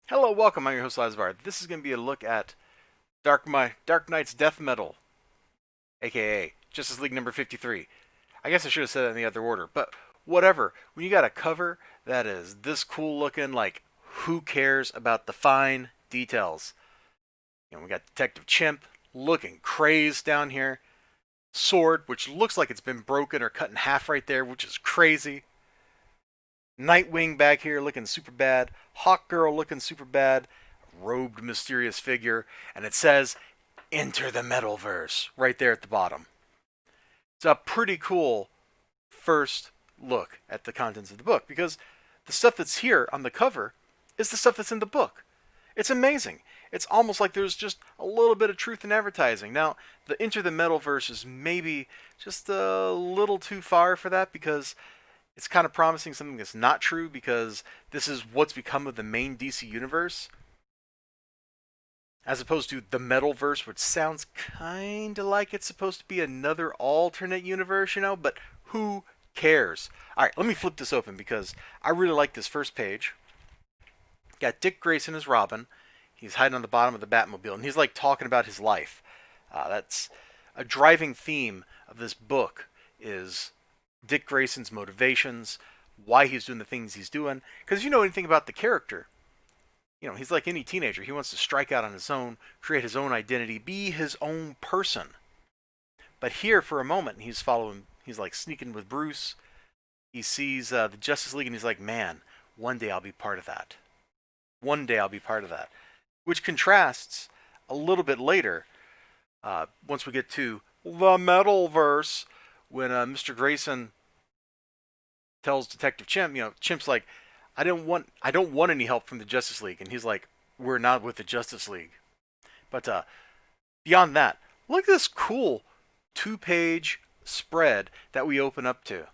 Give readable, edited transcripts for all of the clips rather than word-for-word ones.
Hello, welcome. I'm your host, Elizibar. This is going to be a look at Dark Knight's Death Metal, aka Justice League number 53. I guess I should have said it in the other order, but whatever. When you got a cover that is this cool looking, like, who cares about the fine details? We got Detective Chimp looking crazed down here. Sword, which looks like it's been broken or cut in half right there, which is crazy. Nightwing back here looking super bad. Hawkgirl looking super bad. Robed mysterious figure. And it says, Enter the Metalverse right there at the bottom. It's a pretty cool first look at the contents of the book because the stuff that's here on the cover is the stuff that's in the book. It's amazing. It's almost like there's just a little bit of truth in advertising. Now, the Enter the Metalverse is maybe just a little too far for that because it's kind of promising something that's not true because this is what's become of the main DC universe, as opposed to the Metalverse, which sounds kind of like it's supposed to be another alternate universe, but who cares? All right, let me flip this open because I really like this first page. Got Dick Grayson as Robin. He's hiding on the bottom of the Batmobile, and he's like talking about his life. That's a driving theme of this book is Dick Grayson's motivations, why he's doing the things he's doing. Because if you know anything about the character, he's like any teenager. He wants to strike out on his own, create his own identity, be his own person. But here, for a moment, he's like sneaking with Bruce. He sees the Justice League, and he's like, man, one day I'll be part of that. One day I'll be part of that. Which contrasts a little bit later, once we get to the Metalverse, when Mr. Grayson tells Detective Chimp, Chimp's like, I don't want any help from the Justice League, and he's like, we're not with the Justice League. But beyond that, look at this cool 2-page spread that we open up to.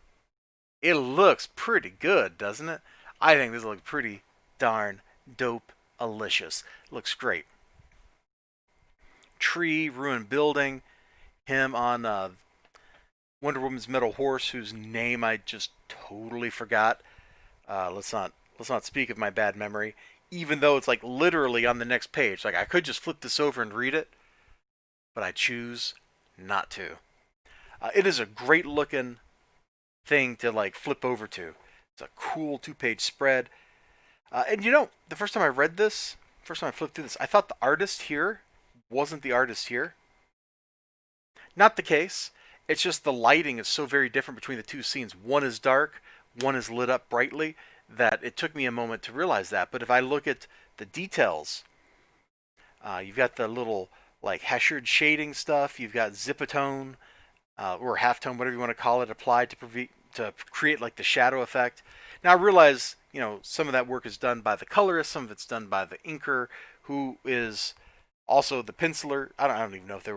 It looks pretty good, doesn't it? I think this looks pretty darn dope-alicious. Looks great. Tree, ruined building, him on Wonder Woman's metal horse, whose name I just totally forgot. Let's not speak of my bad memory. Even though it's like literally on the next page, like I could just flip this over and read it, but I choose not to. It is a great looking thing to like flip over to. It's a cool 2-page spread. And the first time I read this, first time I flipped through this, I thought the artist here wasn't the artist here. Not the case. It's just the lighting is so very different between the two scenes. One is dark, one is lit up brightly, that it took me a moment to realize that. But if I look at the details, you've got the little like Heshered shading stuff, you've got zipatone, or halftone, whatever you want to call it, applied to create like the shadow effect. Now I realize, some of that work is done by the colorist, some of it's done by the inker, who is also the penciler. I don't even know if it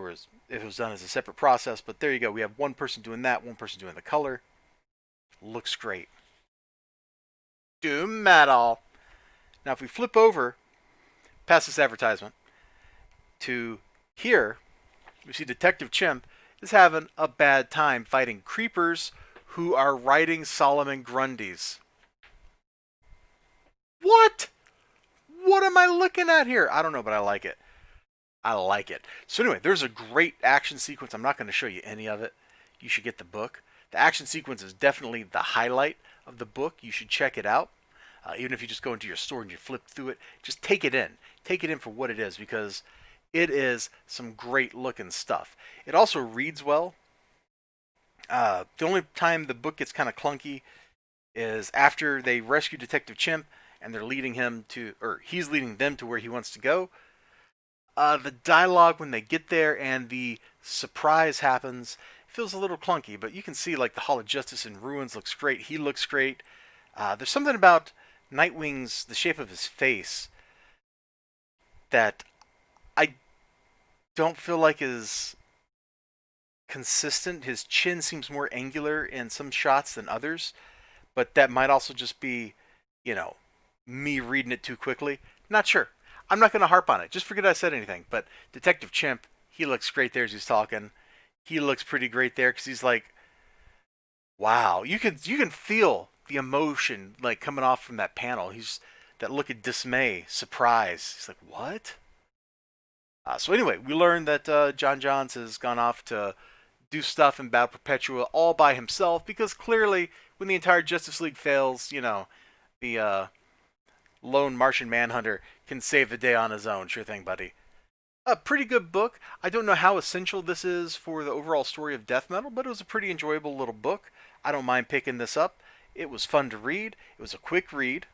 was done as a separate process, but there you go. We have one person doing that, one person doing the color. Looks great. Doom metal. Now if we flip over past this advertisement to here, we see Detective Chimp is having a bad time fighting creepers who are riding Solomon Grundys. What? What am I looking at here? I don't know, but I like it. I like it. So anyway, there's a great action sequence. I'm not going to show you any of it. You should get the book. The action sequence is definitely the highlight of the book. You should check it out. Even if you just go into your store and you flip through it, just take it in. Take it in for what it is because it is some great looking stuff. It also reads well. The only time the book gets kind of clunky is after they rescue Detective Chimp and they're leading him to, or he's leading them to where he wants to go. The dialogue when they get there and the surprise happens feels a little clunky, but you can see like the Hall of Justice in ruins looks great. He looks great. There's something about the shape of his face that I don't feel like is consistent. His chin seems more angular in some shots than others, but that might also just be, me reading it too quickly. Not sure. I'm not going to harp on it. Just forget I said anything. But Detective Chimp, he looks great there as he's talking. He looks pretty great there because he's like, wow. You can feel the emotion like coming off from that panel. He's that look of dismay, surprise. He's like, what? So anyway, we learned that John Johns has gone off to do stuff in Battle Perpetua all by himself because clearly, when the entire Justice League fails, the lone Martian Manhunter can save the day on his own. Sure thing, buddy. A pretty good book. I don't know how essential this is for the overall story of death metal, but it was a pretty enjoyable little book. I don't mind picking this up. It was fun to read. It was a quick read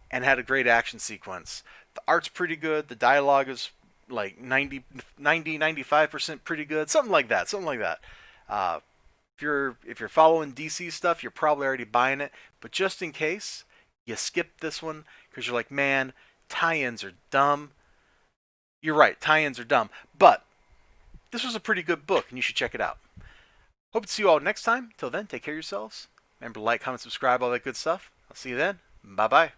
and had a great action sequence. The art's pretty good. The dialogue is like 95% pretty good. Something like that. If you're following DC stuff, you're probably already buying it. But just in case you skip this one because you're like, man, tie-ins are dumb. You're right, tie-ins are dumb. But this was a pretty good book, and you should check it out. Hope to see you all next time. Till then, take care of yourselves. Remember to like, comment, subscribe, all that good stuff. I'll see you then. Bye-bye.